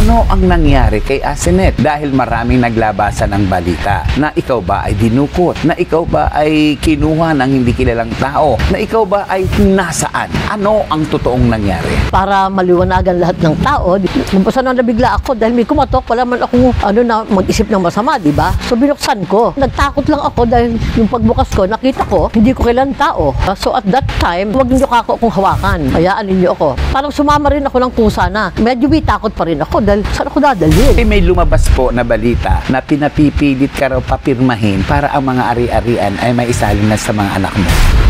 Ano ang nangyari kay Asinet? Dahil maraming naglabasan ng balita na ikaw ba ay dinukot, na ikaw ba ay kinuha ng hindi kilalang tao, na ikaw ba ay nasaan? Ano ang totoong nangyari? Para maliwanagan lahat ng tao, umpisa na nabigla ako dahil may kumatok, wala man akong na mag-isip ng masama, di ba? So binuksan ko. Nagtakot lang ako dahil yung pagbukas ko, nakita ko, hindi ko kailan tao. So at that time, huwag niyo ako kung hawakan. Hayaan ninyo ako. Parang sumama rin ako ng kusa na. Medyo may takot pa rin ako dahil saan ako dadalhin? May lumabas po na balita na pinapipilit ka raw papirmahin para ang mga ari-arian ay may isalin na sa mga anak mo.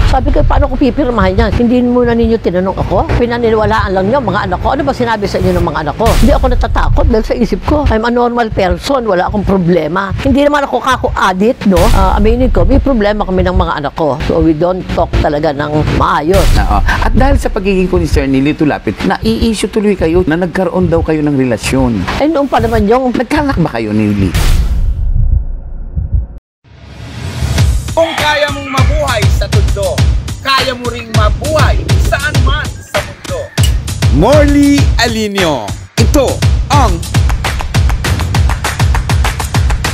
Sabi ko, paano ko pipirmahin yan? Hindi muna ninyo tinanong ako. Pinaniniwalaan lang niyo mga anak ko. Ano ba sinabi sa inyo ng mga anak ko? Hindi ako natatakot dahil sa isip ko, I'm a normal person. Wala akong problema. Hindi naman ako kako-addict, no? Aminin ko, may problema kami ng mga anak ko. So we don't talk talaga ng maayos. At dahil sa pagiging concern ni Lito Lapid, nai-issue tuloy kayo na nagkaroon daw kayo ng relasyon. Eh noon pa naman yung nagkanak ba kayo ni Lito? Kung kaya mong mabuhay sa tundo, kaya mo ring mabuhay saan man sa mundo. Morley Alinio, ito ang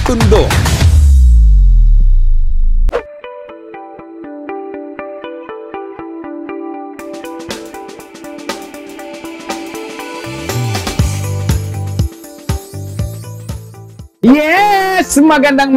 Tundo. Yes! Magandang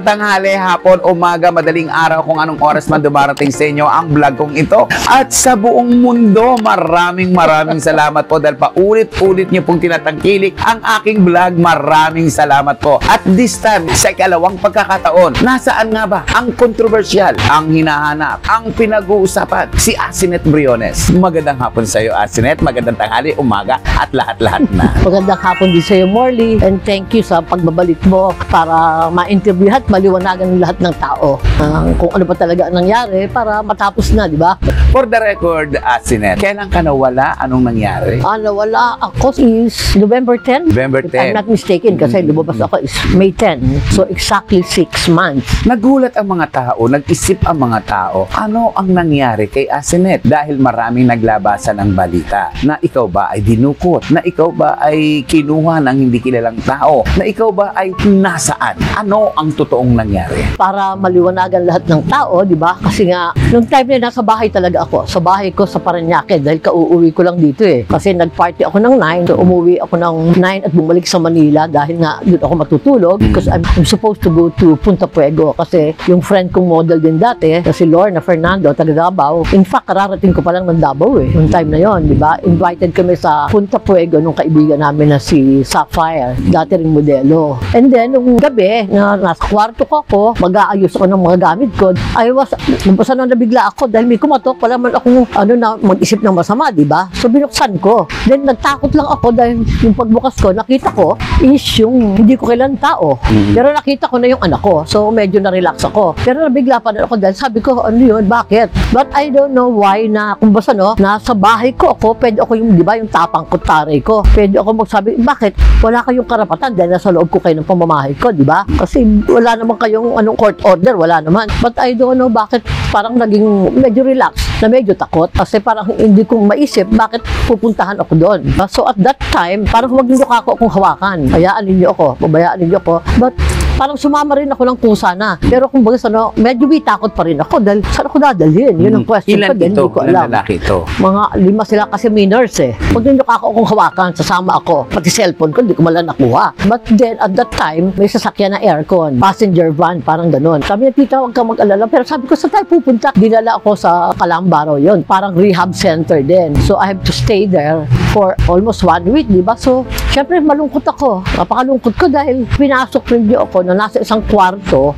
tanghali, hapon, umaga, madaling araw, kung anong oras man dumarating sa inyo ang vlog kong ito. At sa buong mundo, maraming salamat po dahil paulit-ulit niyo pong tinatangkilik ang aking vlog. Maraming salamat po. At this time, sa ikalawang pagkakataon, nasaan nga ba ang kontrobersyal, ang hinahanap, ang pinag-uusapan? Si Asinet Briones. Magandang hapon sa iyo, Asinet. Magandang tanghali, umaga, at lahat-lahat na. Magandang hapon din sa iyo, Morley. And thank you sa pagbabalik mo para ma-interview at maliwanagan lahat ng tao kung ano pa talaga ang nangyari para matapos na, di ba? For the record, Asinet, kailan ka nawala? Anong nangyari? Nawala ako is November 10. November 10. If I'm not mistaken, kasi lumabas ako is May 10. So exactly 6 months. Nagulat ang mga tao, nag-isip ang mga tao, ano ang nangyari kay Asinet? Dahil maraming naglabasan ng balita na ikaw ba ay dinukot, na ikaw ba ay kinuha ng hindi kilalang tao, na ikaw ba ay nasaan? Ano ang totoong nangyari? Para maliwanagan lahat ng tao, di ba? Kasi nga, nung time na nasa bahay talaga ako. Sa bahay ko sa Parañaque dahil kauuwi ko lang dito eh. Kasi nag-party ako ng 9, so umuwi ako ng 9 at bumalik sa Manila dahil nga doon ako matutulog because I'm supposed to go to Punta Puego kasi yung friend kong model din dati, si Lorna Fernando, taga Davao. In fact, kararating ko pa lang ng Davao eh. Yung time na yon, di ba? Invited kami sa Punta Puego nung kaibigan namin na si Sapphire, dati ring modelo. And then, nung gabi, na nasa kwarto ko ako, mag-aayos ako ng mga gamit ko, umpisa na nabigla ako dahil may kumatok, wala man akong na mag-isip ng masama, di ba? So binuksan ko. Then nagtakot lang ako dahil yung pagbukas ko, nakita ko is yung hindi ko kailan tao. Pero nakita ko na yung anak ko. So medyo na-relax ako. Pero nabigla pa na ako dahil sabi ko, ano yun, bakit? But I don't know why na kung basta nasa bahay ko ako, pwede ako yung, di ba, yung tapang kutari ko. Pwede ako magsabi, bakit? Wala kayong karapatan dahil nasa loob ko kayo ng pamamahay ko, di ba? Kasi wala naman kayong court order, wala naman. But I don't know bakit parang naging medyo relax, na medyo takot. Kasi parang hindi ko maisip bakit pupuntahan ako doon. So at that time, parang huwag niyo ako kung hawakan. Hayaan ninyo ako, pabayaan ninyo ako. But parang sumama rin ako ng kusa na. Pero kung baga medyo may takot pa rin ako dahil saan ako dadalhin? Yun ang question ko din, hindi ko alam. Ilan lalaki ito? Mga 5 sila kasi minors eh. Huwag niyo ako kung hawakan, sasama ako. Pati cellphone ko, hindi ko malang nakuha. But then, at that time, may sasakyan na aircon, passenger van, parang ganun. Sabi niya, tita, huwag ka mag-alala. Pero sabi ko, saan tayo pupunta? Dinala ako sa Calambaro yun. Parang rehab center din. So, I have to stay there for almost 1 week, di ba? So, syempre, malungkot ako. Napakalungkot ko dahil pinasok rin niyo ako na nasa isang kwarto,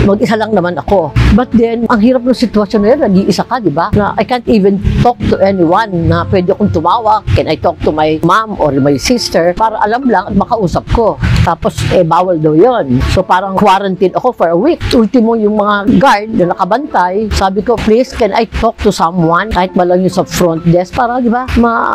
mag-isa lang naman ako. But then, ang hirap ng sitwasyon na yun, nag-iisa ka, di ba? Na I can't even talk to anyone na pwede akong tumawag. Can I talk to my mom or my sister para alam lang at makausap ko. Tapos, bawal daw yun. So, parang quarantine ako for a week. Ultimo yung mga guard na nakabantay, sabi ko, please, can I talk to someone? Kahit ba lang yung sa front desk, para, di ba,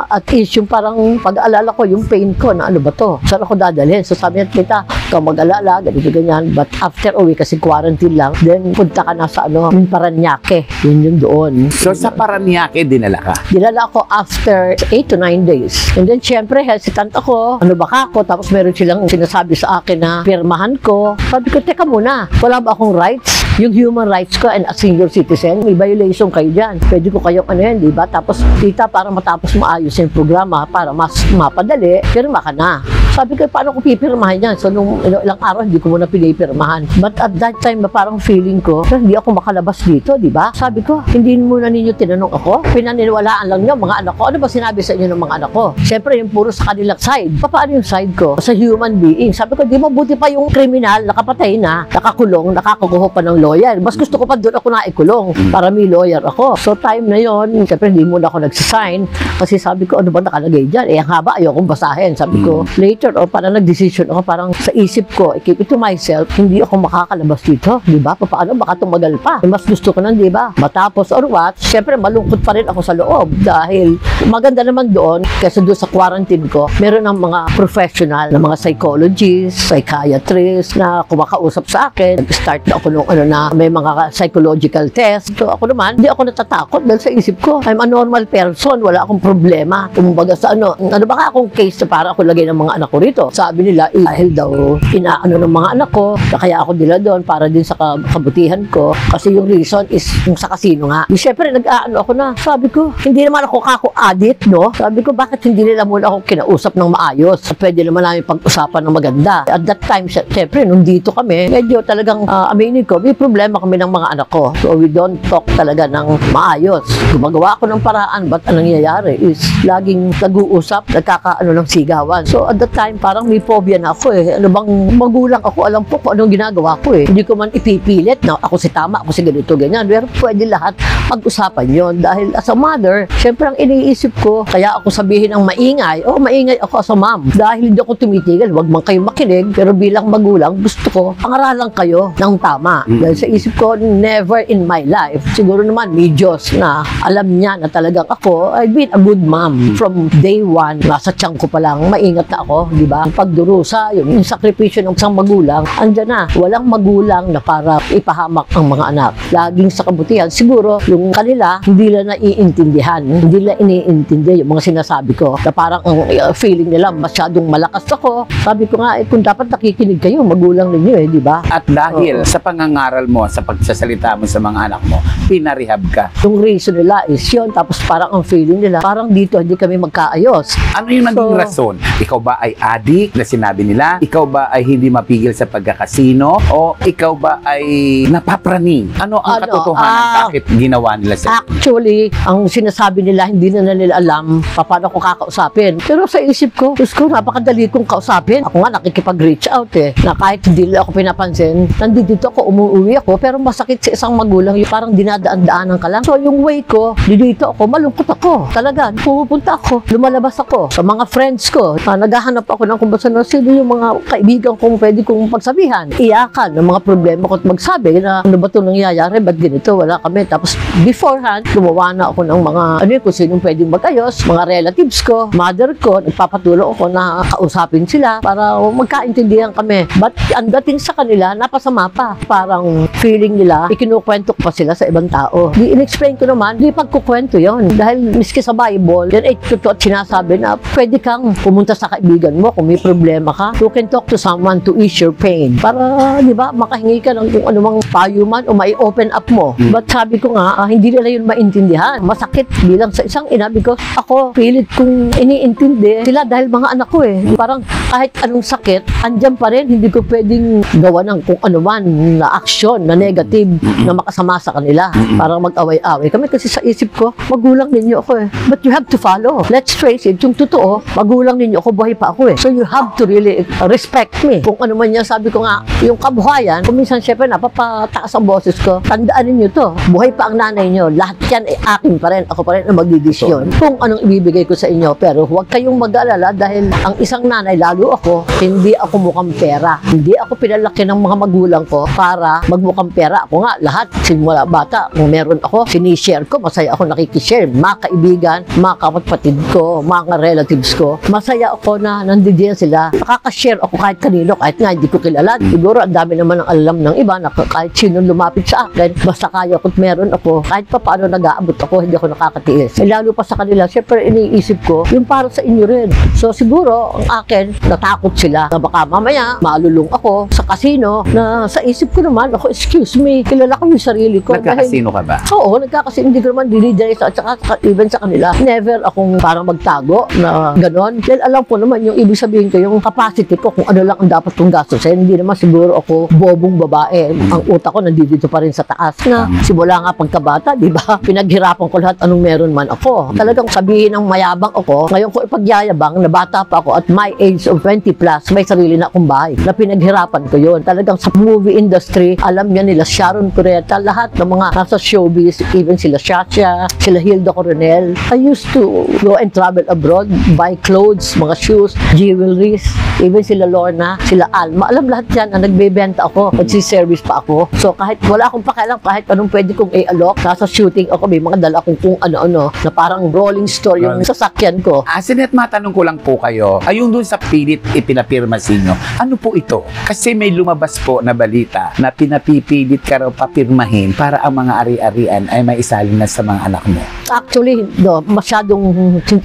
at least yung parang pag-alala ko, yung pain ko, na ano ba to? Saan ako dadalhin? So, sabi niya, tita, ikaw mag-alala, ganito, ganyan. But after a week, kasi quarantine lang, then punta ka na sa Paranaque. Yun yung doon. So sa Paranaque, dinala ka? Dinala ako after 8 to 9 days. And then, syempre, hesitant ako. Ano ba ako? Tapos meron silang sinasabi sa akin na pirmahan ko. Sabi ko, teka muna, wala ba akong rights? Yung human rights ko and a senior citizen, may violation kayo dyan. Pwede ko kayong ano yan, di ba? Tapos, tita, para matapos maayos yung programa, para mas mapadali, pirma ka na. Sabi ko, paano ko pipirmahan yan? So, nung ilang araw, hindi ko muna pinipirmahan. But at that time, parang feeling ko, hindi ako makalabas dito, di ba? Sabi ko, hindi muna ninyo tinanong ako. Pinaniniwalaan lang nyo, mga anak ko. Ano ba sinabi sa inyo ng mga anak ko? Siyempre, yung puro sa kanilang side. Paano yung side ko? Sa human being. Sabi ko, di mabuti pa yung kriminal, nakapatay na, nakakulong, nakakukuha pa ng lawyer. Mas gusto ko pa doon ako naikulong para may lawyer ako. So, time na yon, siyempre, hindi muna ako nagsisign. Kasi sabi ko, ano ba nakalagay dyan? Ang haba, ayokong basahin. Sabi ko, later, o parang nag-decision ako, parang sa isip ko, I keep it to myself, hindi ako makakalabas dito, di ba? Paano? Baka tumagal pa. Mas gusto ko nun, di ba? Matapos or what, syempre malungkot pa rin ako sa loob dahil maganda naman doon, kasi doon sa quarantine ko, meron ng mga professional, na mga psychologists, psychiatrists na kumakausap sa akin. Nag-start na ako nung na may mga psychological test. So ako naman, hindi ako natatakot dahil sa isip ko, I'm a normal person, wala akong problema. Kumbaga sa ano ba akong case na para ako lagay ng mga anak ko rito. Sabi nila, dahil daw inaano ng mga anak ko, kaya ako nila doon para din sa kabutihan ko. Kasi yung reason is yung sa casino nga. Siyempre, nag-aano ako na. Sabi ko, hindi naman ako kako-addict, no? Sabi ko, bakit hindi nila muna ako kinausap ng maayos? Pwede naman namin pag-usapan ng maganda. At that time, siyempre, nung dito kami, medyo talagang aminin ko, may problema kami ng mga anak ko. So, we don't talk talaga ng maayos. Gumagawa ako ng paraan, but ang nangyayari is laging nag-uusap, nagkakaano ng sigawan. So, at that time, parang may phobia na ako eh. Ano bang magulang ako, alam po kung anong ginagawa ko eh. Hindi ko man ipipilit na ako si tama, ako si ganito, ganyan. Pero pwede lahat pag-usapan yon. Dahil as a mother, syempre ang iniisip ko, kaya ako sabihin ng maingay, maingay ako as a mom. Dahil hindi ako tumitigil, wag man kayo makinig, pero bilang magulang, gusto ko, pangaralan kayo ng tama. Dahil sa isip ko, never in my life, siguro naman may Diyos na alam niya na talagang ako, I've been a good mom. From day one, nasa tiyan ko pa lang, maingat na ako, di ba? Pagdurusa, yung sakripisyo ng isang magulang, andyan na. Walang magulang na para ipahamak ang mga anak. Laging sa kabutihan, siguro, yung kanila, hindi nila naiintindihan. Hindi nila iniintindi yung mga sinasabi ko. Na parang ang feeling nila, masyadong malakas ako. Sabi ko nga, kung dapat nakikinig kayo, magulang ninyo di ba? At dahil sa pangangaral mo, sa pagsasalita mo sa mga anak mo, pinarehab ka. Yung reason nila is yun, tapos parang ang feeling nila, parang dito hindi kami magkaayos. Ano yung naging rason? Ikaw ba ay addict na sinabi nila? Ikaw ba ay hindi mapigil sa pagkakasino? O ikaw ba ay napapraning? Ano ang katotohanan? Bakit ginawa nila sa Actually, ang sinasabi nila, hindi na nila alam paano ko kakausapin. Pero sa isip ko, Diyos ko, napakadali kong kausapin. Ako nga nakikipag-reach out na kahit hindi nila ako pinapansin, nandito ako, umuwi ako, pero masakit sa isang magulang, yung parang dinadaan-daanan ka lang. So yung way ko, dito ako, malungkot ako. Talaga, pumupunta ako, lumalabas ako sa mga friends ko. Naghahanap ako ng kung sino yung mga kaibigan kong pwede kong pagsabihan. Iyakan ng mga problema ko at magsabi na ano ba ito nangyayari, ba't ganito, wala kami. Tapos beforehand, gumawa na ako ng mga kung sinong pwedeng magayos, mga relatives ko, mother ko, nagpapatulong ako na kausapin sila para magkaintindihan kami. But ang dating sa kanila, napasama pa. Parang feeling nila, ikinukwento ko pa sila sa ibang tao. Di in-explain ko naman, di pagkukwento yon. Dahil miski sa Bible, yan ay totoo at sinasabi na pwede kang pumunta sa kaibigan mo kung may problema ka. You can talk to someone to ease your pain. Para, di ba, makahingi ka ng kung anumang payo man o mai-open up mo. But sabi ko nga, hindi nila yun maintindihan. Masakit bilang sa isang ina because ako, pilit kong iniintindi sila dahil mga anak ko Parang kahit anong sakit, andyan pa rin, hindi ko pwedeng gawa ng kung ano man na aksyon, na negative, na makasama sa kanila. Para mag-away-away kami kasi sa isip ko, magulang ninyo ako But you have to follow. Let's face it, yung totoo, magulang ninyo ako, buhay pa ako eh. So you have to really respect me. Kung ano man yan, sabi ko nga, yung kabuhayan, kung minsan syempre napapataas ang boses ko, tandaan ninyo to, buhay pa ang nanay nyo, lahat yan ay akin pa rin, ako pa rin ang magdidesisyon kung anong ibibigay ko sa inyo. Pero huwag kayong mag-alala dahil ang isang nanay, lalo ako, hindi ako mukhang pera. Hindi ako pinalaki ng mga magulang ko para magmukhang pera. Ako nga, lahat, simula bata, kung meron ako, sinishare ko, masaya ako nakikishare. Mga kaibigan, mga kapatid ko, mga relatives ko, masaya ako na nandiyan sila. Nakakashare ako kahit kanino, kahit nga hindi ko kilala. Siguro, ang dami naman ang alam ng iba na kahit sino lumapit sa akin, basta kaya ko't meron ako, kahit pa paano nag-aabot ako, hindi ako nakakatiis. Lalo pa sa kanila, syempre iniisip ko, yung para sa inyo rin. So siguro, ang akin, natakot sila na baka mamaya, malulung ako sa casino na sa isip ko naman, ako, excuse me, kilala ko yung sarili ko. Nagkakasino ka ba? Oo, nagkakasino. Hindi ko naman dinidiretso at saka even sa kanila, never akong parang magtago na ganon. Dahil alam ko naman yung ibig sabihin ko, yung capacity ko, kung ano lang ang dapat kong gastusin. Hindi naman siguro ako bobong babae. Ang utak ko nandito pa rin sa taas na simula nga pagkabata, di ba? Pinaghirapan ko lahat anong meron man ako. Talagang sabihin ng mayabang ako, ngayon ko ipagyayabang na bata pa ako at my age of 20 plus, may sarili na akong bahay na pinaghirapan ko yun. Talagang sa movie industry, alam niya nila Sharon Cuneta, lahat ng mga nasa showbiz, even sila Shasha, sila Hilda Coronel. I used to go and travel abroad, buy clothes, mga shoes, jewelries, even sila Lorna, sila Alma. Alam lahat yan na nagbebenta ako, nagsiservice pa ako. So kahit wala akong pakialam, kahit anong pwede kong i-alok, nasa shooting ako, may mga dala kong kung ano-ano, na parang rolling store yung sasakyan ko. Sinet, matanong ko lang po kayo, ayun dun sa pilit ipinapirma sa inyo, ano po ito? Kasi may lumabas po na balita na pinapipilit ka raw papirmahin para ang mga ari-arian ay may isalin na sa mga anak mo. Actually, no, masyadong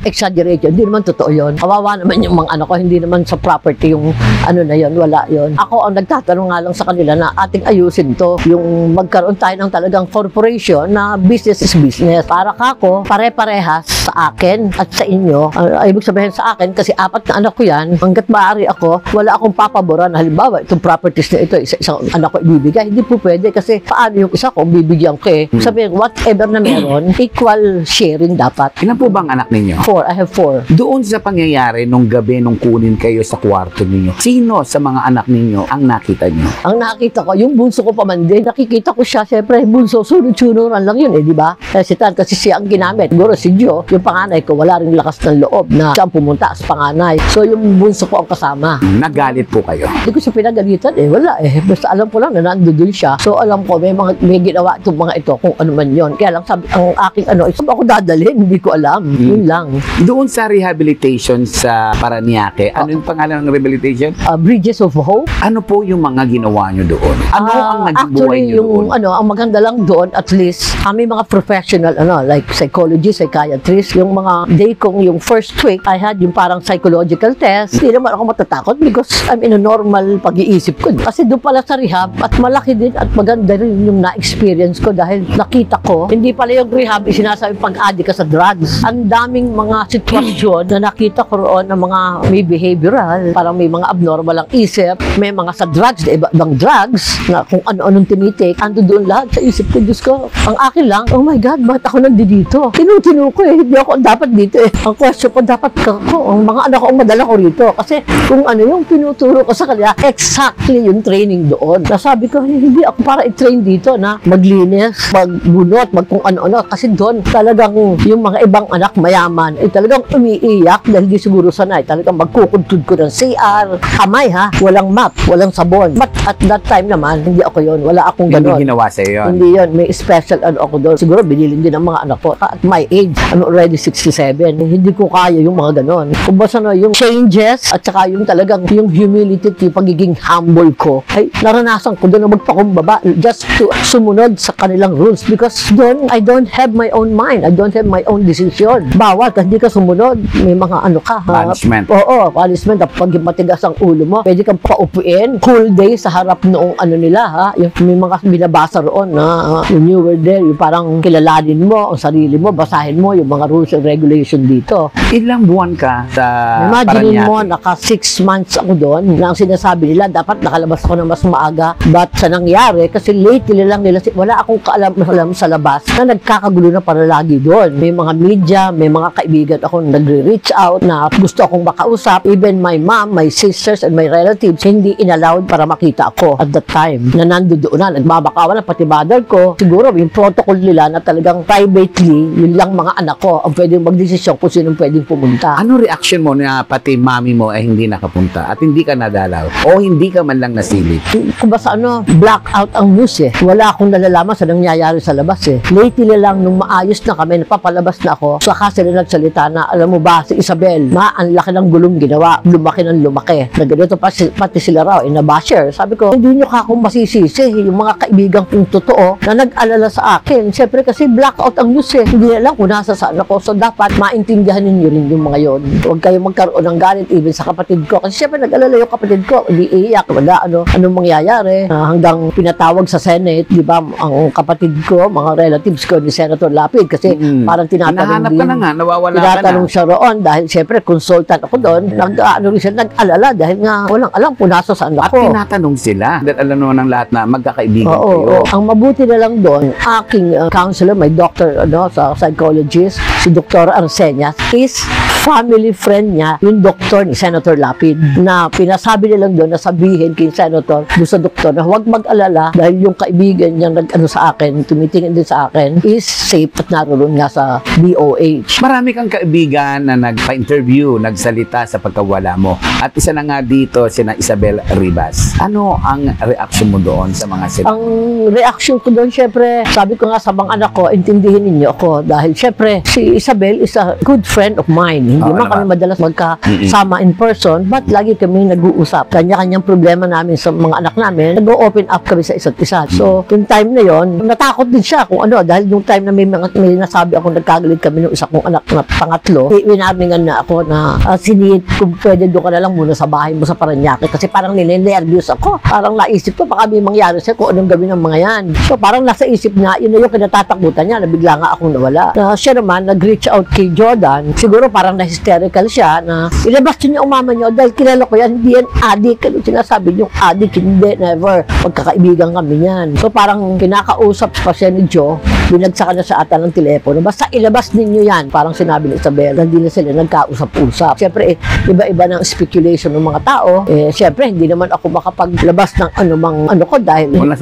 exaggeration. Hindi naman totoo yun. Kawawa naman yung mga anak ko, hindi naman sa property yung ano na yun, wala yun. Ako ang nagtatanong nga lang sa kanila na ating ayusin to, yung magkaroon tayo ng talagang corporation na business is business. Para kako, pare-parehas sa akin at sa inyo. Ibig sabihin sa akin, kasi 4 na anak ko yan, hanggat maaari ako, wala akong papaboran. Halimbawa, itong properties na ito, isang anak ko ibibigay. Hindi po pwede kasi paano yung isa ko, bibigyan ko eh. Sabihin, whatever na meron, equal sharing dapat. Ilan po bang anak ninyo? 4, I have 4. Doon sa pangyayari nung gabi nung kunin kayo sa kwarto ninyo, sino sa mga anak ninyo ang nakita nyo? Ang nakita ko, yung bunso ko pa man din, nakikita ko siya, syempre, bunso, sunod-sunuran lang yun eh, di ba? Kasi siya ang ginamit. Siguro si Gio, yung panganay ko, wala rin lakas ng loob na siya ang pumunta sa panganay. So, yung bunso ko ang kasama. Nagalit po kayo? Hindi ko siya pinagalitan eh, wala eh. Basta alam ko lang na nandoon siya. So, alam ko, may ginawa itong mga ito, kung ano man yun. Kaya lang, sabi, ang aking sabi ako dadalhin, hindi ko alam. Yun lang. Doon sa rehabilitation sa Parañaque, ano yung pangalan ng rehabilitation? Bridges of Hope. Ano po yung mga ginawa nyo doon? Ano ang naging buhay actually, nyo doon? ang maganda lang doon, at least, kami mga professional, like psychologist, psychiatrist, yung mga day kong, yung first week, I had yung parang psychological test. Hindi naman ako matatakot because I'm in a normal pag-iisip ko. Kasi doon pala sa rehab, at malaki din at maganda rin yung na-experience ko dahil nakita ko, hindi pala yung rehab, sinasabi pag-addict ka sa drugs. Ang daming mga sitwasyon na nakita ko roon ng mga may behavioral, parang may mga abnormal ang isip, may mga sa drugs, ibang drugs, na kung ano-anong tinitik, ando doon lahat sa isip ko. Diyos ko, ang akin lang, oh my God, bakit ako nandito? Tinutino ko eh, hindi ako dapat dito eh. Ang question ko, dapat ang mga anak ko ang madala ko rito. Kasi kung ano yung tinuturo ko sa kanila, exactly yung training doon. Nasabi ko, hindi ako para i-train dito na maglinis, magbunot, kung ano-ano. Kasi doon, talagang yung mga ibang anak mayaman, talagang umiiyak dahil di siguro sanay. Talagang magkukudtud ko ng CR, kamay ha, walang map, walang sabon. But at that time naman, hindi ako yun. Wala akong gano'n. Hindi ginawa sa'yo yun? Hindi yun. May special ako doon. Siguro binilin din ng mga anak ko. At my age, I'm already 67. Hindi ko kaya yung mga gano'n. Kung basta yung changes at saka yung talagang yung humility, yung pagiging humble ko, ay naranasan ko doon na magpakumbaba just to sumunod sa kanilang rules because doon, I don't have my own mind. I don't have my own decision. Bawal, kasi hindi ka sumunod. May mga ano ka. Punishment. Oo, punishment. Pag matigas ang ulo mo, pwede kang paupuin. Cool day sa harap noong ano nila, ha? Yung may mga binabasa roon na when you were there, yung parang kilalanin mo ang sarili mo, basahin mo yung mga rules and regulation dito. Ilang buwan ka sa Imagine Parañaque? mo, naka 6 months ako doon, na ang sinasabi nila, dapat nakalabas ako na mas maaga. But sa nangyari, kasi late lang nila, wala akong kaalam sa labas na nagkakagulo na para lagi lagi doon. May mga media, may mga kaibigan ako nagre-reach out na gusto akong makausap. Even my mom, my sisters, and my relatives, hindi inallowed para makita ako at that time. Na nandoon na, nagbabakawan na pati mother ko. Siguro yung protocol nila na talagang privately, yun lang mga anak ko ang pwedeng magdesisyon kung sino pwedeng pumunta. Ano reaction mo na pati mami mo ay hindi nakapunta at hindi ka nadalaw o hindi ka man lang nasilip? Kung ba sa blackout ang news eh. Wala akong nalalaman sa nangyayari sa labas eh. Lately lang nung maayos na kami, napapalabas na ako, saka sila nagsalita na, alam mo ba, si Isabel, ang laki ng gulong ginawa, lumaki ng lumaki. Na ganito pati sila raw, basher. Sabi ko, hindi nyo ka akong masisisi. Yung mga kaibigan kong totoo na nag-alala sa akin. Siyempre kasi blackout ang news eh. Hindi na lang kung nasa saan ako. So dapat maintindihan ninyo rin yung mga yon. Huwag kayo magkaroon ng galit even sa kapatid ko. Kasi siyempre nag-alala yung kapatid ko. Hindi iiyak. Wala anong mangyayari. Hanggang pinatawag sa Senate, di ba, ang kapatid ko, mga relatives ko ni Senator Lapid. Kasi parang tinatanong din. Ka na nga, nawawala tinatanong siya roon dahil siyempre consultant ako doon. Nag-alala dahil nga walang alam kung nasa saan ako. At tinatanong sila. Dahil alam naman ng lahat na magkakaibigan kayo. Oo. Ang mabuti na lang doon, aking counselor, may doctor sa psychologist, si Dr. Arseñas, is family friend niya, yung doktor ni Senator Lapid, na pinasabi nilang doon na sabihin kay Senator, doon sa doktor, na huwag mag-alala dahil yung kaibigan niya sa akin, tumitingin din sa akin, is safe at naroon nga sa DOH. Marami kang kaibigan na nagpa-interview, nagsalita sa pagkawala mo. At isa na nga dito, sina Isabel Ribas. Ano ang reaction mo doon sa mga sila? Ang reaction ko doon, syempre, sabi ko nga sa mga anak ko, intindihin ninyo ako. Dahil syempre, si Isabel is a good friend of mine. Hindi man kami madalas magkasama in person, but lagi kami nag-uusap. Kanya-kanyang problema namin sa mga anak namin, nag-open up kami sa isa't isa. So, yung time na yon, natakot din siya kung dahil yung time na may nasabi ako, nagkagalit kami ng isa kong anak na pangatlo, winamingan na ako na sinihit kung pwede doon ka na lang muna sa bahay mo sa Parañaque kasi parang ninenervyos ako. Parang naisip ko, baka may mangyari siya kung anong gawin ng mga yan. So, parang nasa isip nga, yun na yung kinatatakutan niya, na bigla nga akong nawala. Siya naman, nag-reach out kay Jordan, siguro parang hysterical siya na ilabas niyo ang mama niyo dahil kilala ko yan, hindi yan adik. Ano sinasabi niyo, adik? Hindi, never. Magkakaibigan kami yan. So parang kinakausap pa siya ni Joe, binagsakan na sa ata ng telepono. Basta ilabas ninyo yan. Parang sinabi ni Isabel, hindi na sila nagkausap-usap. Siyempre, iba-iba ng speculation ng mga tao. Siyempre, hindi naman ako makapaglabas ng anumang ko dahil wala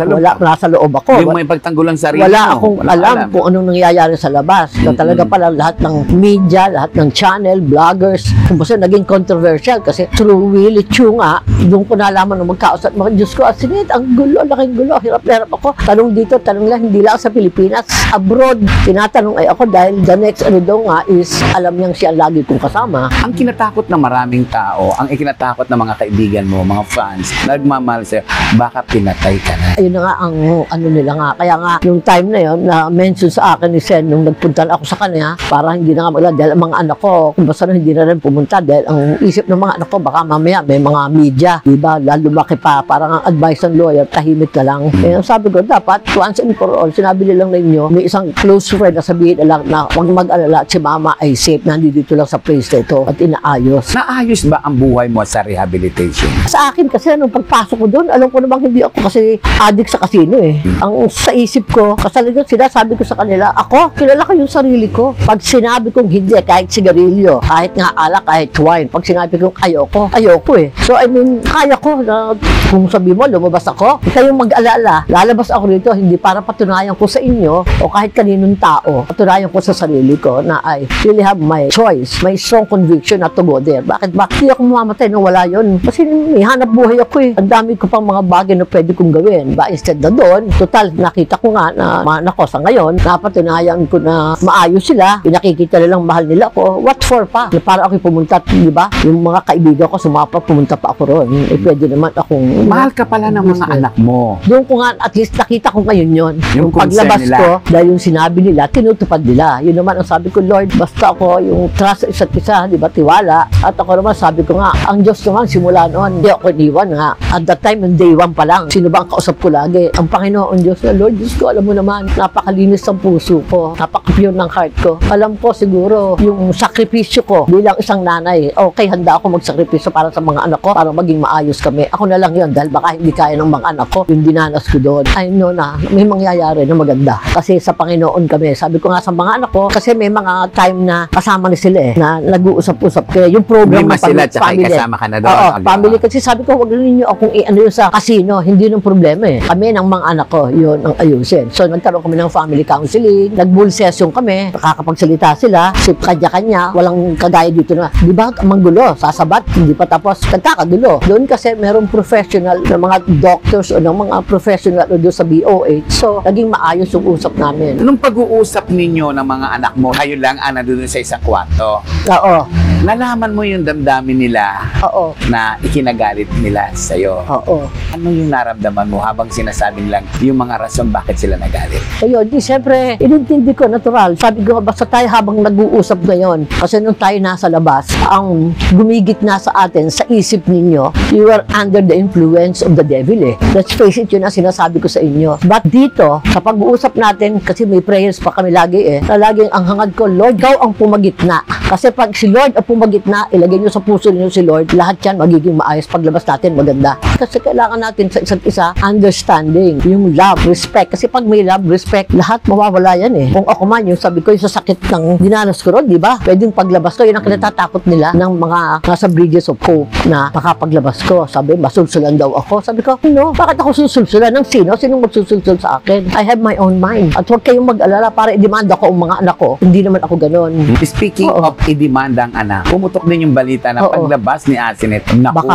sa loob ako. Hindi mo ipagtanggulang sarili wala akong alam kung anong nangyayari sa labas. Na talaga pala lahat ng media, lahat ng channel, vloggers, kung basta naging controversial kasi through Willie Chu nga, doon ko nalaman na magkausap. Mga Diyos ko, sinit, ang gulo, laking gulo, hirap na hirap ako. Tanong dito, tanong lang, hindi lang sa Pilipinas, abroad. Tinatanong ay ako dahil the next daw nga is alam niyang siya lagi kong kasama. Ang kinatakot ng maraming tao, ang ikinatakot ng mga kaibigan mo, mga fans, nagmamahal sa'yo, baka pinatay ka na. Ayun na nga ang nila nga. Kaya nga, yung time na yon na mention sa akin ni Sen, nung nagpunta ako sa kanya, para hindi na nga magla, dahil ang mga anak ko, kung basta na hindi na rin pumunta, dahil ang isip ng mga anak ko, baka mamaya may mga media, diba, lalo lumaki pa, parang ang advice ng lawyer, tahimik na lang. Sabi ko, dapat, once and for all, sinabi nilang ninyo, may isang close friend na sabihin na lang na huwag mag-alala at si mama ay safe, nandito lang sa place na ito at inaayos. Naayos ba ang buhay mo sa rehabilitation? Sa akin kasi, nung pagpasok ko doon, alam ko namang hindi ako kasi addict sa casino eh. Ang sa isip ko, kasalagang sinasabi ko sa kanila, ako, kilala ko yung sarili ko. Pag sinabi kong hindi, kahit sigarilyo, kahit nga alak, kahit wine, pag sinabi kong ayoko eh. So, I mean, kaya ko na kung sabi mo, lumabas ako, kayong mag-alala, lalabas ako rito, hindi para patunayan ko sa inyo o kahit kaninong tao, patunayan ko sa sarili ko na I really have my choice, my strong conviction not to go there. Bakit ba? Hindi ako mamamatay nung wala yun. Kasi may hanap buhay ako eh. Ang dami ko pang mga bagay na pwede kong gawin. Ba, instead na doon, total, nakita ko nga na mana ko sa ngayon, napatunayan ko na maayos sila, pinakikita nilang mahal nila ako, what for pa? Na para ako pumunta, di ba? Yung mga kaibigan ko, sumapa, pumunta pa ako ron. Pwede naman akong... Mahal ka pala ng mga anak mo. Doon ko nga, at least nakita ko ngayon yun. Yung paglabas nila. ko, dahil yung sinabi nila, tinutupad nila. Yun naman ang sabi ko, Lord, basta ako yung trust sa isa't isa, di ba, tiwala. At ako naman, sabi ko nga, ang Diyos naman, simula noon, hindi ako iniwan nga. At that time, yung day 1 pa lang, sino ba ang kausap ko lagi? Ang Panginoon Diyos na, Lord, Diyos ko, alam mo naman, napakalinis ng puso ko, napaka-pure ng heart ko. Alam ko siguro, yung sakripisyo ko bilang isang nanay, okay, handa ako magsakripisyo para sa mga anak ko, para maging maayos kami. Ako na lang yun, dahil baka hindi kaya ng mga anak ko, yung dinanas ko doon. I know na may mangyayari na maganda. Kasi kasi sa Panginoon kami. Sabi ko nga sa mga anak ko, kasi may mga time na kasama na sila na nag-uusap-usap. Kaya yung program Lima sila, tsaka kasama ka na doon. Oo, family. Kasi sabi ko, huwag ninyo akong ano yun sa casino. Hindi nung problema Kami ng mga anak ko, yun ang ayusin. So, nagkaroon kami ng family counseling, nag-bull session kami, nakakapagsalita sila, si kanya-kanya, walang kagaya dito na, di ba, manggulo, sasabat, hindi pa tapos, nagkakagulo. Doon kasi merong professional na mga doctors o ng mga professional o doon sa BOH. So, naging maayos yung usap namin. Nung pag-uusap ninyo ng mga anak mo, kayo lang nandun sa isang kwarto. Oo. Nalaman mo yung damdamin nila Oo. na ikinagalit nila sa'yo. Oo. Ano yung naramdaman mo habang sinasabing lang yung mga rason bakit sila nagalit? Ayun, di siyempre, inintindi ko, natural. Sabi ko, basta tayo habang nag-uusap ngayon, kasi nung tayo nasa labas, ang gumigit na sa atin, sa isip ninyo, you are under the influence of the devil Let's face it, yun ang sinasabi ko sa inyo. But dito, sa pag-uusap natin, kasi may prayers pa kami lagi na laging ang hangad ko, Lord, ikaw ang pumagitna. Kasi pag si Lord ang pumagitna, ilagay nyo sa puso niyo si Lord, lahat yan magiging maayos. Paglabas natin, maganda. Kasi kailangan natin sa isa't isa, understanding, yung love, respect. Kasi pag may love, respect, lahat mawawala yan Kung ako man, yung sabi ko, yung sa sakit ng dinanas ko ron, di ba? Pwedeng paglabas ko, yun ang kinatatakot nila ng mga nasa bridges of hope na makapaglabas ko. Sabi, masulsulan daw ako. Sabi ko, no, bakit ako susulsulan ng sino? Sinong magsusulsul sa akin? I have my own mind. At huwag kayong mag-alala para i-demanda ko ang mga anak ko. Hindi naman ako ganon. Speaking of i-demanda ang anak, pumutok din yung balita na paglabas ni Asinet, naku,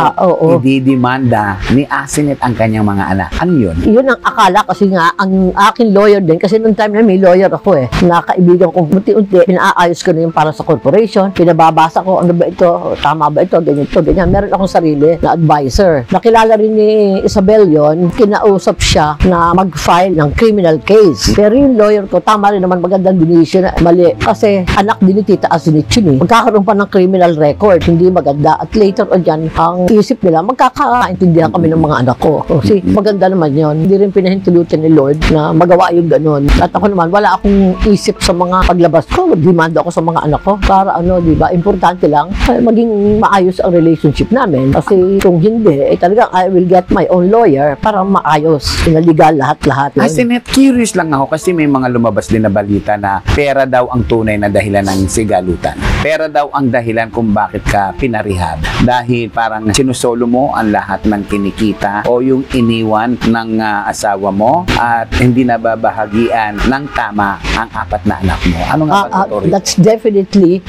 i-demanda ni Asinet ang kanyang mga anak. Ano yun? Yun ang akala kasi nga, ang aking lawyer din, kasi nung time na may lawyer ako na kaibigan ko, unti-unti, pinaayos ko na yung para sa corporation, pinababasa ko, ano ba ito, tama ba ito, ganito, ganyan. Meron akong sarili na advisor. Nakilala rin ni Isabel yon, kinausap siya na mag-file ng criminal case. Pero yung lawyer ko, tama rin naman, magandang decision, mali. Kasi anak din ni Tita Asinit yun magkakaroon pa ng criminal record, hindi maganda. At later on dyan, ang isip nila, magkakaintindihan kami ng mga anak ko. Kasi maganda naman yon. Hindi rin pinahintulutan ni Lord na magawa yung ganun. At ako naman, wala akong isip sa mga paglabas ko. Demand ako sa mga anak ko para di ba, importante lang maging maayos ang relationship namin. Kasi kung hindi, talagang I will get my own lawyer para maayos. Pinaligal lahat-lahat. Asinet, curious lang ako kasi may mga lumabas din na balita na pera daw ang tunay na dahilan ng sigalutan. Pera daw ang dahilan kung bakit ka pinarehab. Dahil parang sinusolo mo ang lahat ng kinikita o yung iniwan ng asawa mo at hindi nababahagian ng tama ang 4 na anak mo. Ano nga pagtutuloy? That's definitely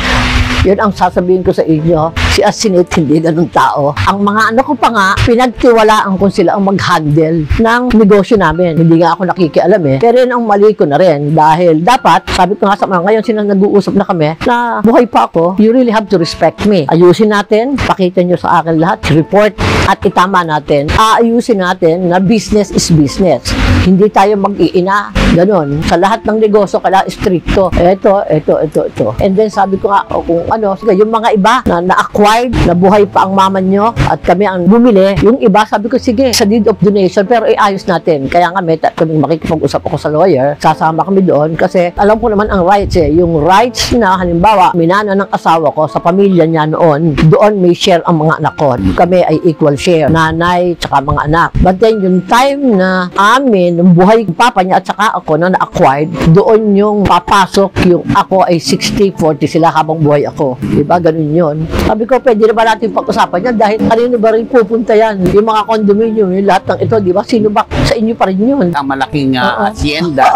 yun ang sasabihin ko sa inyo. Si Asinit, hindi ganun tao. Ang mga anak ko pa nga, pinagtiwalaan ko sila ang mag-handle ng negosyo namin. Hindi nga ako nakikialam Pero yun ang mali ko na rin. Dahil dapat, sabi ko nga sa mga ngayon, nag-uusap na kami, na buhay pa ako, you really have to respect me. Ayusin natin, pakita nyo sa akin lahat, report, at itama natin. Aayusin natin na business is business. Hindi tayo mag-iina. Ganon. Sa lahat ng negosyo, kailangan stricto. Ito. And then sabi ko nga, kung sige, yung mga iba na na-acquired, na buhay pa ang mama nyo, at kami ang bumili, yung iba, sabi ko, sige, sa deed of donation, pero iayos natin. Kaya nga, kaming makikipag-usap ako sa lawyer, sasama kami doon, kasi alam ko naman ang rights Yung rights na, halimbawa, minana ng asawa ko sa pamilya niya noon, doon may share ang mga anak ko. Kami ay equal share, nanay, tsaka mga anak. But then, yung time na amin, yung buhay ng papa niya at saka ako na na-acquired, doon yung papasok, yung ako ay 60-40 sila habang buhay ako. Diba? Ganun yun. Sabi ko, pwede na ba natin pag-usapan yan? Dahil kanino ba rin pupunta yan? Yung mga condominium, yung lahat ng ito, diba? Sino ba? Sa inyo pa rin yun. Ang malaking hacienda.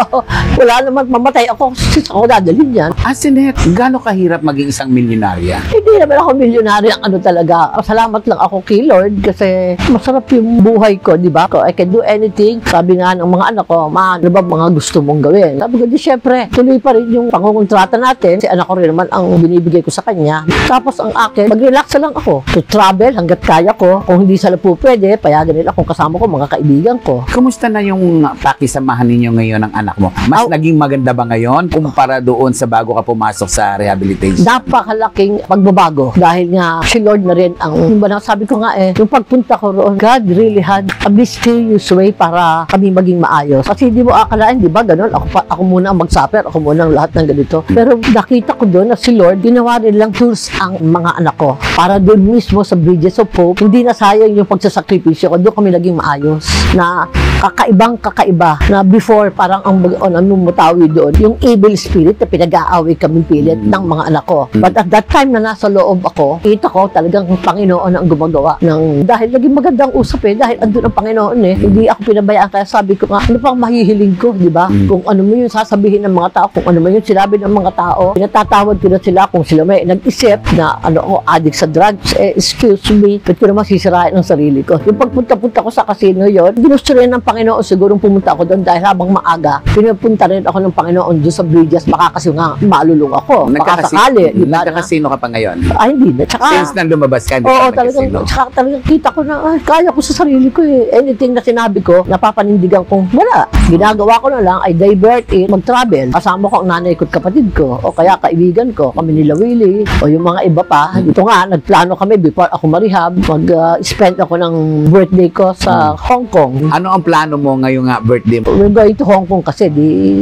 Wala naman, mamatay ako. Sis ako dadalhin yan. Asinet, gaano kahirap maging isang milyonarya? Hindi naman ako milyonarya. Talaga. Salamat lang ako kay Lord kasi masarap yung buhay ko, diba? I can do anything. Sabi nga ng mga anak ko, ano ba mga gusto mong gawin? Sabi ko, di syempre, tuloy pa rin yung pangungontrata natin. Si anak ko rin naman ang binibigay ko sa kanya. Tapos ang akin, mag-relax lang ako. To travel hanggat kaya ko. Kung hindi sila po pwede, payagan nila kung kasama ko, mga kaibigan ko. Kumusta na yung pakisamahan ninyo ngayon ng anak mo? Mas naging maganda ba ngayon kumpara doon sa bago ka pumasok sa rehabilitation? Napakalaking pagbabago. Dahil nga, si Lord na rin ang, sabi ko nga yung pagpunta ko roon, God really had a mysterious way para kami maging maayos. Kasi hindi mo akalain, di ba, ganun? Ako muna ang mag-suffer, ako muna ang lahat ng ganito. Pero nakita ko doon na si Lord, ginawa rin lang tools ang mga anak ko. Para doon mismo sa Bridges of Hope, hindi na sayang yung pagsasakripisyo ko. Doon kami naging maayos. Na kakaiba na before parang ang namumutawi doon, yung evil spirit na pinag-aaway kami pilit ng mga anak ko. But at that time na nasa loob ako, kita ko talagang Panginoon ang gumagawa dahil naging magandang usap dahil andun ang Panginoon hindi ako pinabayaan, kaya sabi ko nga, ano pang mahihiling ko, di ba? Kung ano mo yung sasabihin ng mga tao, kung ano mo yung sinabi ng mga tao, pinatatawad ko na sila kung sila may nag-isip na ako, addict sa drugs, excuse me, ba't ko naman sisirain ang sarili ko. Yung pagpunta-punta ko sa casino yon, ginusto rin ng Panginoon sigurong pumunta ako doon dahil habang maaga, pinupunta rin ako ng Panginoon doon sa Bridges, baka kasi nga malulung ako, baka sakali, di ba? Nagkakasino ka pa ngayon? Ay, hindi na. Tsaka, since nang lumabas ka, hindi oo, ka nagkasino? talagang kita ko na, kaya ko sa sarili ko Anything na sinabi ko, napapanindigan kong wala. Ginagawa ko na lang, I divert it, mag-travel. Kasama ko ang nanay ko at kapatid ko, o kaya kaibigan ko, kami nila Willie, o yung mga iba pa. Ito nga, nagplano kami before ako marehab, mag-spend ako ng birthday ko sa Hong Kong. Ano ang plano mo ngayong birthday mo? We're going to Hong Kong kasi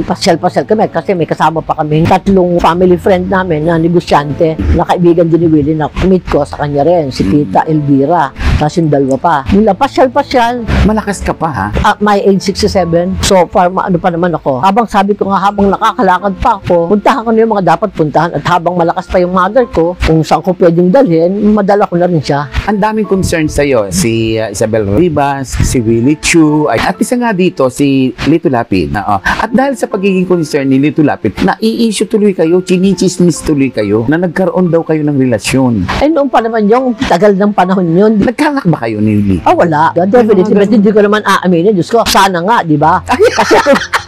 pasyal-pasyal kami kasi may kasama pa kami 3 family friend namin na negosyante na kaibigan din ni Willie na meet ko sa kanya rin, si Tita Elvira, tapos yung dalawa pa. Mula pasyal-pasyal. Malakas ka pa ha? At my age 67, so far ano pa naman ako. Habang sabi ko nga, habang nakakalakad pa ako, puntahan ko na yung mga dapat puntahan at habang malakas pa yung mother ko, kung saan ko pwedeng dalhin, madala ko na rin siya. Ang daming concern sa'yo, si Isabel Ribas, si Willie Chu, at isa nga dito, si Lito Lapid. At dahil sa pagiging concern ni Lito Lapid, nai-issue tuloy kayo, chinichismis tuloy kayo, na nagkaroon daw kayo ng relasyon. Ay, noon pa naman yung tagal ng panahon yun. Nagkanak ba kayo ni Lito? Wala. Definitely, but hindi ko naman aaminin. Diyos ko, sana nga, di ba? Kasi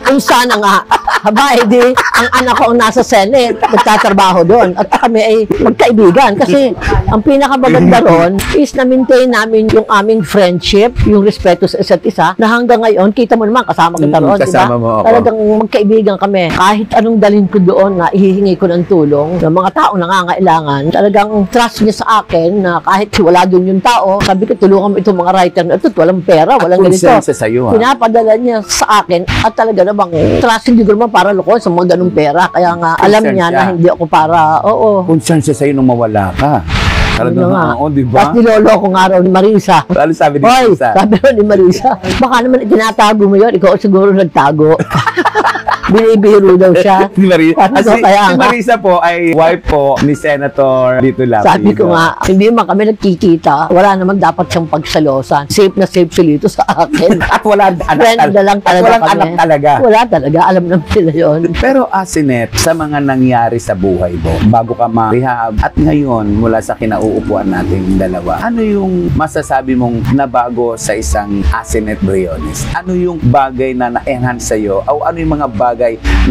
kung sana nga, ang anak ko ang nasa Senate, nagtatrabaho doon. At kami ay magkaibigan. Kasi ang pinakamaganda ron is na-maintain namin yung aming friendship, yung respeto sa isa't isa, na hanggang ngayon, kita mo naman, kasama kita roon, di ba? Kasama mo ako. Talagang magkaibigan kami. Kahit anong dalhin ko doon na ihihingi ko ng tulong ng mga tao nangangailangan, talagang trust niya sa akin na kahit wala doon yung tao, sabi ko, tulungan mo itong mga writer na ito, walang pera, walang ganito. At sa'yo, pinapadala niya sa akin at talaga namang trust, hindi ko naman para loko sa mga ganung pera. Kaya nga, alam niya na hindi ako para, concern siya sa'yo nung mawala ka. Talagang di ba? Tapos nilolo ko nga raw ni Marisa. Ano sabi ni Marisa? Sabi raw ni Marisa, baka naman tinatago mo yun, ikaw siguro nagtago. Binibiro daw siya. Si Kaya Marisa po ay wife po ni Senator Lito Lapid. Sabi ko nga, hindi man kami nagkikita, wala naman dapat siyang pagsalosan. Safe na safe si Lito sa akin. At wala anak, friend na lang talaga walang kami. anak talaga. Wala talaga, alam naman sila yun. Pero Asinet, sa mga nangyari sa buhay mo, bago ka ma-rehab at ngayon mula sa kinauupuan nating dalawa, ano yung masasabi mong nabago sa isang Asinet Briones? Ano yung bagay na na-enhance sa'yo? O ano yung mga bagay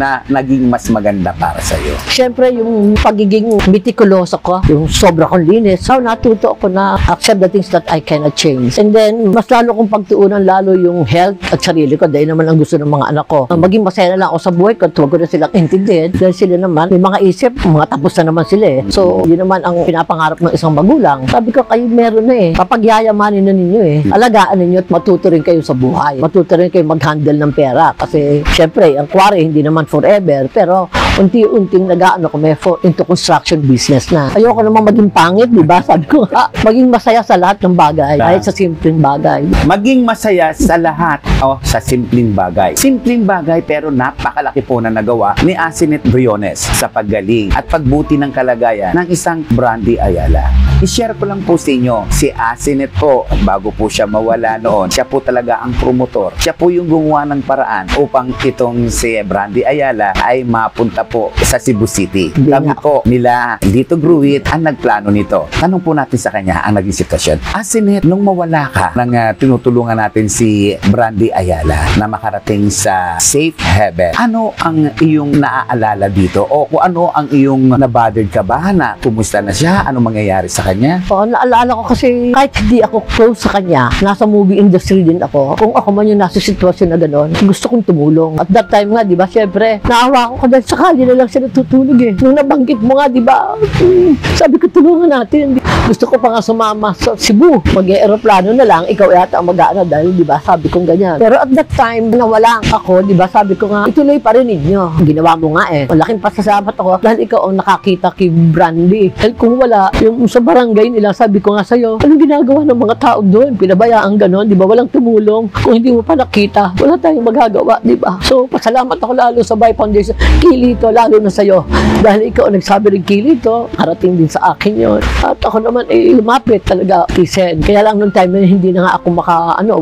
na naging mas maganda para sa'yo? Siyempre, yung pagiging meticuloso ko, yung sobra kong linis, so natuto ako na accept the things that I cannot change. And then, mas lalo kong pagtuunan lalo yung health at sarili ko, dahil naman ang gusto ng mga anak ko. Maging masaya na lang ako sa buhay ko, huwag ko na silang intindihin, dahil sila naman, may mga isip, mga tapos na naman sila So, yun naman ang pinapangarap ng isang magulang. Sabi ko, kayo meron na papagyayamanin na ninyo alagaan ninyo at matuto rin kayo sa buhay. Matuto rin kayo mag-handle ng pera. Kasi, syempre, ang kwari, hindi naman forever, pero unti-unting nag-aano ko into construction business na. Ayoko naman maging pangit, di ba? Sabi ko, maging masaya sa lahat ng bagay, kahit sa simpleng bagay. Maging masaya sa lahat o sa simpleng bagay. Simpleng bagay pero napakalaki po na nagawa ni Asinet Briones sa paggaling at pagbuti ng kalagayan ng isang Brandy Ayala. I-share ko lang po sa inyo, si Asinet po, bago po siya mawala noon, siya po talaga ang promotor. Siya po yung gumawa ng paraan upang itong si Brandy Ayala ay mapunta po sa Cebu City. Kami po nila Lito Gruit ang nagplano nito. Tanong po natin sa kanya ang naging sitwasyon. Asinet, nung mawala ka, nang tinutulungan natin si Brandy Ayala na makarating sa safe haven, ano ang iyong naaalala dito? O kung ano ang iyong nabothered ka ba na kumusta na siya? Ano mangyayari sa kanya? Naalala ko kasi kahit hindi ako close sa kanya, nasa movie industry din ako. Kung ako man yung nasa sitwasyon na gano'n, gusto kong tumulong. At that time nga, di ba, syempre, naawa ko dahil sakali na lang siya natutulog Nung nabanggit mo nga, di ba, sabi ko, tulungan natin. Gusto ko pa nga sumama sa Cebu. Mag-aeroplano na lang, ikaw yata ang mag-aano dahil, di ba, sabi kong ganyan. Pero at that time, nawala ako, di ba, sabi ko nga, ituloy pa rin ninyo. Ginawa mo nga Malaking pasasalamat ako dahil ikaw ang nakakita kay Brandy. Dahil kung wala, yung sa barangay barangay nila, sabi ko nga sa'yo, anong ginagawa ng mga tao doon? Pinabayaan ganon, di ba? Walang tumulong. Kung hindi mo pa nakita, wala tayong magagawa, di ba? So, pasalamat ako lalo sa Bay Foundation. Kilito, lalo na sa'yo. Dahil ikaw nagsabi rin Kilito, harating din sa akin yon. At ako naman, lumapit talaga, Sen. Kaya lang nung time na hindi na nga ako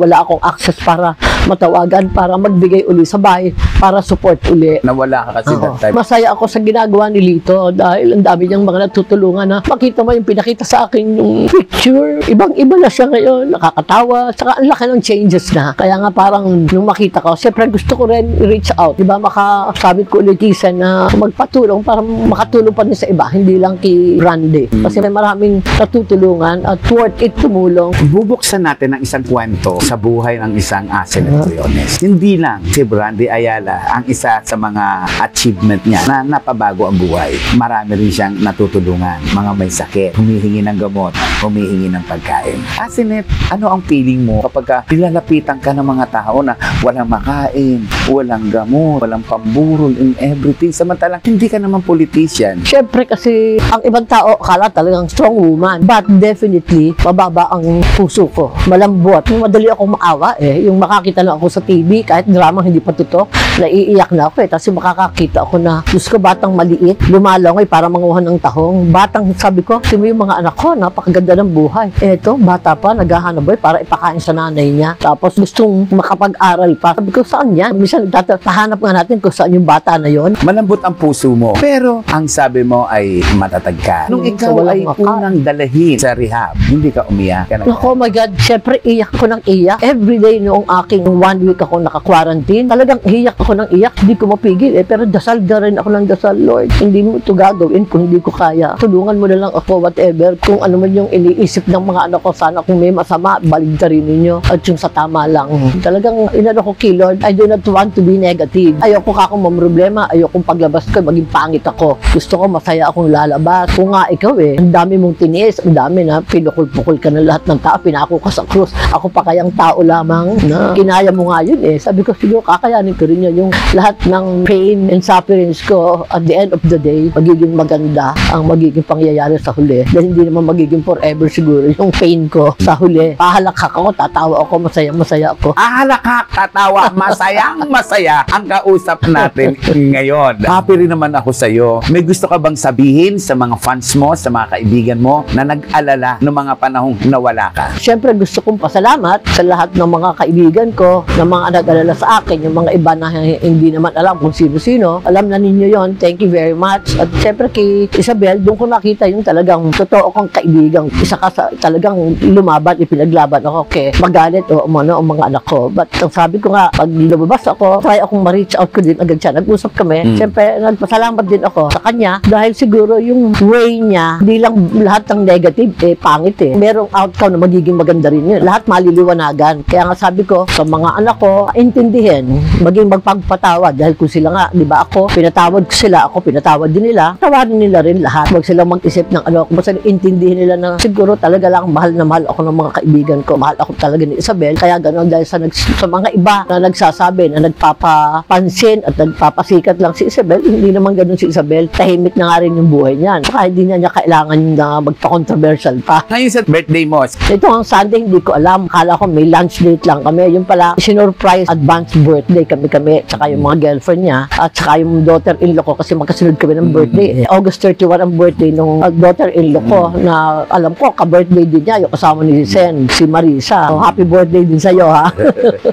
wala akong access para matawagan, para magbigay uli sa bahay, para support uli. Nawala ka kasi that time. Masaya ako sa ginagawa ni Lito dahil ang dami niyang mga natutulungan na makita mo yung pinakita sa akin yung picture. Ibang-iba na siya ngayon, nakakatawa, saka ang laki ng changes na. Kaya nga parang nung makita ko, siyempre gusto ko rin reach out. Diba, makasabit ko ulit na magpatulong para makatulong pa rin sa iba, hindi lang kay Brandy. Kasi may maraming natutulungan at worth it tumulong. Bubuksan natin ang isang kwento sa buhay ng isang Senator Briones. Hindi lang si Brandy Ayala ang isa sa mga achievement niya na napabago ang buhay. Marami rin siyang natutulungan. Mga may sakit, humihingi ng gamot, humihingi ng pagkain. Senet, ano ang feeling mo kapag nilalapitan ka ng mga tao na walang makain, walang gamot, walang pamburol in everything, samantalang hindi ka naman politician? Siyempre kasi ang ibang tao akala talagang strong woman, but definitely mababa ang puso ko, malambot. Madali akong maawa yung makakita lang ako sa TV, kahit drama hindi pa totoo, naiiyak na ako tapos makakakita ako na, Diyos ko, batang maliit, lumalangoy para manguha ng tahong. Batang, sabi ko, sino yung mga anak ko, napakaganda ng buhay. Eto, bata pa, naghahanap buhay para ipakain sa nanay niya. Tapos gustong makapag-aral pa. Sabi ko, saan yan? Minsan nagtahanap nga natin kung saan yung bata na yon. Malambot ang puso mo, pero ang sabi mo ay matatag ka. Nung ikaw So, walang ay unang dalahin sa rehab, hindi ka umiyak? Oh my God, syempre iyak ako ng iyak. Everyday noong aking 1 week ako naka-quarantine, talagang iyak ako ng iyak. Hindi ko mapigil pero dasal na rin ako ng dasal, Lord. Hindi mo ito gagawin kung hindi ko kaya. Tulungan mo na lang ako, whatever. Kung ano man yung iniisip ng mga anak ko, sana kung may masama, baligtarin ninyo. At yung sa tama lang. Talagang inano ko kay Lord, I do not want to be negative. Ayoko ka akong mamroblema, ayokong paglabas ko, maging pangit ako. Gusto ko masaya akong lalabas. Kung nga ikaw ang dami mong tiniis, ang dami na pinukul-pukul ka ng lahat ng tao, pinako ka sa krus. Ako pa kayang tao lamang na kinaya mo nga yun Sabi ko, siguro kakayanin ko rin yun. Yung lahat ng pain and sufferings ko, at the end of the day, magiging maganda ang magiging pangyayari sa huli. Dahil hindi naman magiging forever siguro yung pain ko sa huli. Pahalakak ako, tatawa ako, masaya ako. Ahalakak, tatawa, masaya ang kausap natin ngayon. Happy rin naman ako sa'yo. May gusto ka bang sabihin sa mga fans mo, sa mga kaibigan mo na nag-alala ng mga panahong nawala ka? Siyempre gusto kong pasalamat sa lahat ng mga kaibigan ko, ng mga nag-alala sa akin, yung mga iba na hindi naman alam kung sino-sino. Alam na ninyo yon. Thank you very much. At siyempre kay Isabel, doon ko nakita yung talagang totoo kong kaibigan. Isa ka sa talagang lumaban, ipinaglaban ako kay magalit o mga anak ko. But ang sabi ko nga, pag lumabas ako, try akong ma-reach out ko din agad siya. Nag-usap kami. Siyempre, nagpasalamat din ako sa kanya dahil siguro yung way niya, hindi lang lahat ng negative, pangit Merong outcome na magiging maganda rin yun. Lahat maliliwanagan. Kaya nga sabi ko, sa mga anak ko, intindihin, maging magpagpatawad. Dahil kung sila nga, di ba ako, pinatawad ko sila, ako pinatawad din nila, tawarin nila rin lahat. Huwag silang mag-isip ng kung basta intindihin nila na siguro talaga lang mahal na mahal ako ng mga kaibigan ko. Mahal ako talaga ni Isabel. Kaya gano'n dahil sa mga iba na nagsasabi na nagpapapansin at nagpapasikat lang si Isabel, hindi naman gano'n si Isabel. Tahimik na nga rin yung buhay niyan. Saka hindi niya kailangan na magpa-controversial pa. Ngayon sa birthday mo, ito ang Sunday, hindi ko alam. Akala ko may lunch date lang kami. Yung pala, sinurprise advance birthday kami. Tsaka yung mga girlfriend niya. At tsaka yung daughter-in-law ko kasi magkasunod kami ng birthday. August 31 ang birthday nung daughter-in-law ko na alam ko, ka-birthday din niya. Yung kasama ni Sen, si Marisa. So, happy birthday din sa'yo, ha?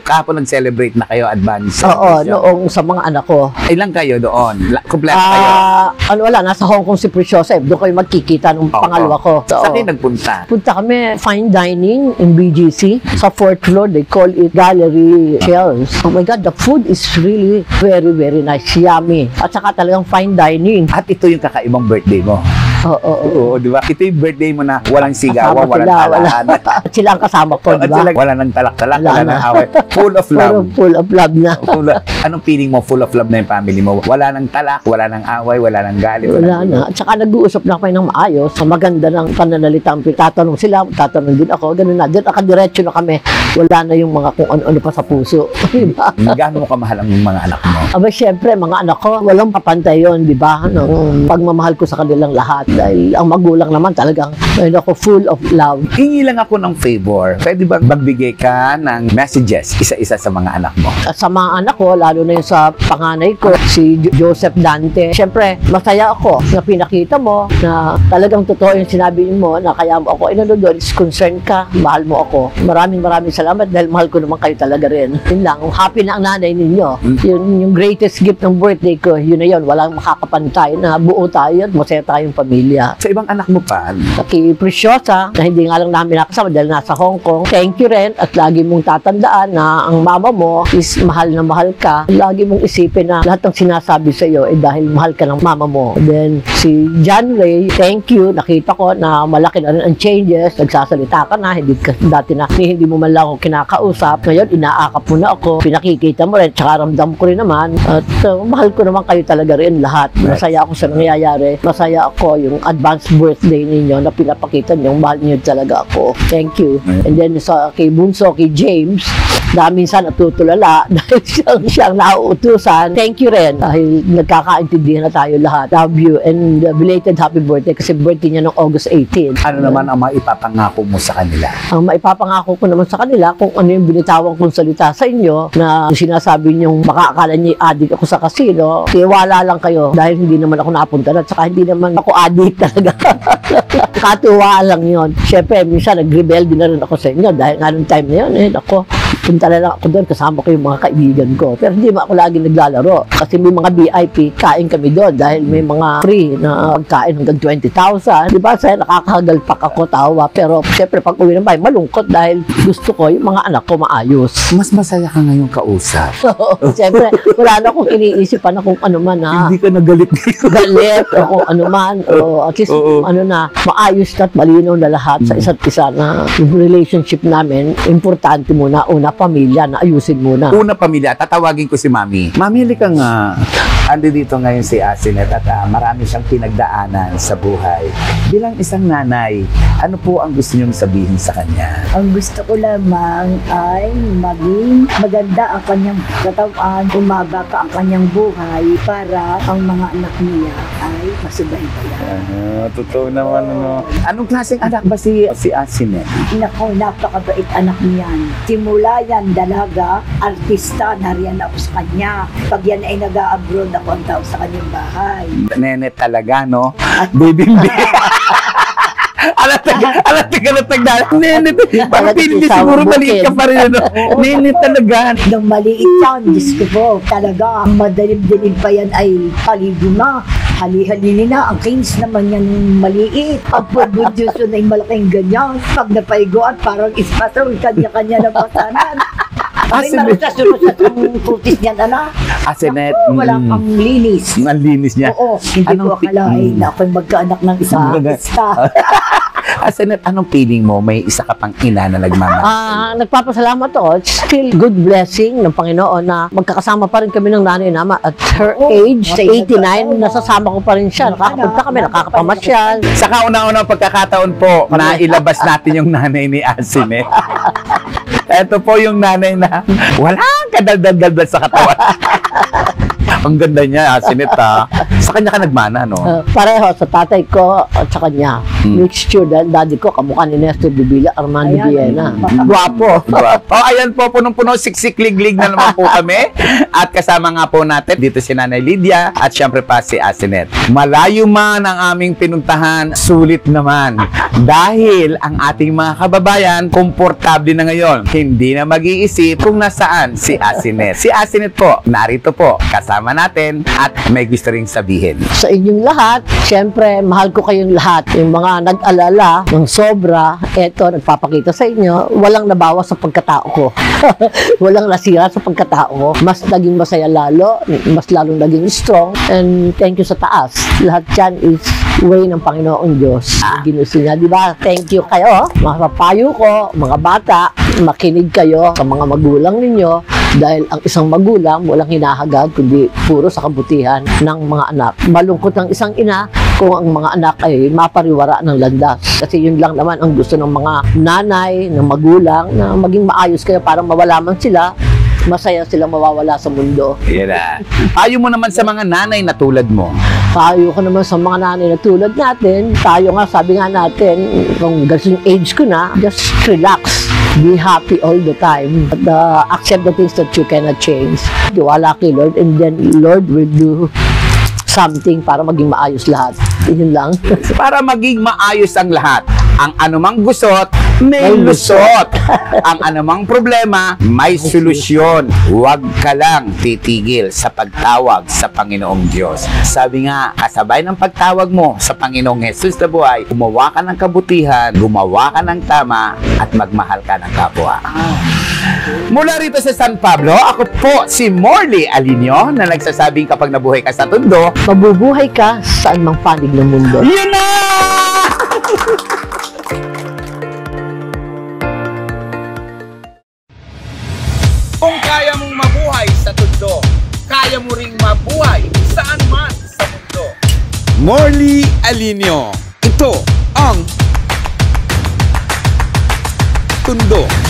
kahapon nag-celebrate na kayo advance. Oo, noong sa mga anak ko. Ilang kayo doon? Kompleto kayo? Wala, nasa Hong Kong si Prince Joseph. Doon kayo magkikita nung pangalawa ko. So, saan kayo nagpunta? Punta kami fine dining in BGC. Sa 4th floor, they call it Gallery Shells. Oh my God, the food is really very, very nice. Yummy. At saka talagang fine dining. At ito yung kakaibang birthday mo. Oo, di ba? Ito yung birthday mo na walang sigawan, walang talahan. At sila ang kasama ko, di ba? Wala nang talak-talak, wala nang away. Full of love. Full of love na. Anong feeling mo? Full of love na yung family mo? Wala nang talak, wala nang away, wala nang galit. Wala na. At saka nag-uusap na kami ng maayos. Maganda ng pananalita. Tatanong sila, tatanong din ako. Ganun na. Diyan, nakadiretso na kami. Wala na yung mga kung ano-ano pa sa puso. Diba? Gaano mo kamahal ang mga anak mo? Aba, syempre, mga anak ko, walang papantay yun, di ba? Nung pagmamahal ko sa kanilang lahat. Dahil ang magulang naman talagang ako full of love. Hingi lang ako ng favor. Pwede ba magbigay ka ng messages isa-isa sa mga anak mo? At sa mga anak ko, lalo na yung sa panganay ko, si Joseph Dante, syempre, masaya ako na pinakita mo na talagang totoo yung sinabi mo na kaya mo ako inunod, is concerned ka, mahal mo ako. Maraming salamat dahil mahal ko naman kayo talaga rin. Yun lang, happy na ang nanay ninyo. Yun, yung greatest gift ng birthday ko, yun na yun, walang makakapantay na buo tayo at masaya tayong pamilya. Sa ibang anak mo pa? Kay Preciosa, na hindi nga lang namin nakasama dahil nasa Hong Kong, thank you rin at lagi mong tatandaan na ang mama mo is mahal na mahal ka. Lagi mong isipin na lahat ng sinasabi sa iyo dahil mahal ka ng mama mo. Then si John Ray, thank you. Nakita ko na malaki na rin ang changes. Nagsasalita ka na, hindi ka dati na hindi mo man lang ako kinakausap. Ngayon, inaakap mo na ako. Pinakikita mo rin, tsaka ramdam ko rin naman. At mahal ko naman kayo talaga rin lahat. Masaya ako sa nangyayari. Masaya ako yung advanced birthday ninyo na pinapakita niyo, mahal niyo talaga ako. Thank you. And then sa kay Bunso, kay James, dahil minsan natutulala dahil siyang nauutusan. Thank you rin dahil nagkakaintindihan na tayo lahat. Love you and belated happy birthday kasi birthday niya noong August 18. Ano naman ang maipapangako mo sa kanila? Ang maipapangako ko naman sa kanila kung ano yung binitawan kong salita sa inyo na sinasabi niyong makakala niyo adik ako sa casino, tiwala lang kayo dahil hindi naman ako napunta na at saka hindi naman ako adik talaga. Katuwaan lang yun. Siyempre, minsan nag-rebelde na rin ako sa inyo dahil nga nung time na yun, ako, punta na lang ako doon, kasama ko yung mga kaibigan ko. Pero hindi mo ako lagi naglalaro. Kasi may mga VIP, kain kami doon dahil may mga free na pagkain hanggang 20,000. Diba, saya nakakagalpak ako, tawa. Pero siyempre, pag uwi ng bahay, malungkot dahil gusto ko yung mga anak ko maayos. Mas masaya ka ngayong kausap. So, siyempre, wala na akong iniisipan na kung ano man ha. Hindi ka nagalit Galit o kung ano man. O at least, ano na, maayos na at malinaw na lahat sa isa't isa na yung relationship namin, importante muna, una pamilya na ayusin muna. Una pamilya, tatawagin ko si Mami. Mami, halika nga. Andi dito ngayon si Asinet at marami siyang pinagdaanan sa buhay. Bilang isang nanay, ano po ang gusto niyong sabihin sa kanya? Ang gusto ko lamang ay maging maganda ang kanyang katawan, umaba ka ang kanyang buhay para ang mga anak niya ay masubaybayan. Totoo naman, ano. Anong klaseng anak ba si Asinet? Nako, napakabait anak niyan. Simula yan, dalaga, artista, nariyan ako sa kanya. Pag yan ay nag-a-abroad, ako ang tao sa kanyang bahay. Nene talaga, no? Baby, alatag na. Nene, parang pinili siguro maliit ka pa rin, ano? Nene talaga. Nung maliit yan, Diyos ko po, talaga, ang madalim-dilim pa yan ay paligo na. Hali-halili na, ang kings naman yan maliit. Ang pagbudyosyon ay malaking ganyan. Pag napaigoan, parang ispaso, kanya-kanya na pasanan. Ay, marusas-rusas ang putis niyan, ano? Asinet. Wala pang linis. Ang linis niya. Oo, hindi ko akalain na ako'y magkaanak ng isang artista. Asinet, anong feeling mo? May isa ka pang ina na nagmamahal. Nagpapasalamat ako. It's still good blessing ng Panginoon na magkakasama pa rin kami ng nanay nama at her age, sa 89, nasasama ko pa rin siya. Nakakapunta kami, nakakapamasyal. Sa kauna-unang pagkakataon po, na ilabas natin yung nanay ni Asinet. Ito po yung nanay na walang kadaldal-daldal sa katawan. Ang ganda niya, Asinet, ha. Sa kanya ka nagmana, no? Pareho, sa tatay ko at sa kanya. Mixture dahil daddy ko, kamukha ni Nestor Bibila, Armando Viena. Guwapo. Ayan po, punong-puno, siksik-liglig na naman po kami. At kasama nga po natin, dito si Nanay Lydia at syempre pa si Asinet. Malayo man ang aming pinuntahan, sulit naman. Dahil ang ating mga kababayan, komportable na ngayon. Hindi na mag-iisip kung nasaan si Asinet. Si Asinet po, narito po, kasama natin at may gusto ring sabihin. Sa inyong lahat, syempre, mahal ko kayong lahat. Yung mga nag-alala ng sobra, eto, nagpapakita sa inyo, walang nabawas sa pagkatao ko. Walang nasira sa pagkatao ko. Mas naging masaya lalo, mas lalong naging strong, and thank you sa taas. Lahat yan is way ng Panginoong Diyos. Ginusto niya, di ba? Thank you kayo, mga papayo ko, mga bata, makinig kayo sa mga magulang ninyo. Dahil ang isang magulang, walang hinahagad, kundi puro sa kabutihan ng mga anak. Malungkot ang isang ina kung ang mga anak ay mapariwara ng landas. Kasi yun lang naman ang gusto ng mga nanay, ng magulang, na maging maayos kayo para mawala man sila. masaya silang mawawala sa mundo. Yan na. Payo mo naman sa mga nanay na tulad mo. Payo ko naman sa mga nanay na tulad natin, tayo nga, sabi nga natin, kung gasing age ko na, just relax. Be happy all the time. But, accept the things that you cannot change. Tiwala kay Lord, and then Lord will do something para maging maayos lahat. Yun lang. Para maging maayos ang lahat. Ang anumang gusot, may lusot. Ang anumang problema, may solusyon. Huwag ka lang titigil sa pagtawag sa Panginoong Diyos. Sabi nga, kasabay ng pagtawag mo sa Panginoong Jesus na buhay, gumawa ka ng kabutihan, gumawa ka ng tama, at magmahal ka ng kapwa. Mula rito sa San Pablo, ako po si Morley Alinio na nagsasabing kapag nabuhay ka sa Tondo, Mabubuhay ka saan mang panig ng mundo. yun na! Kung kaya mong mabuhay sa Tondo, kaya mo ring mabuhay saan man sa mundo. Morley Alinio. Ito ang Tondo.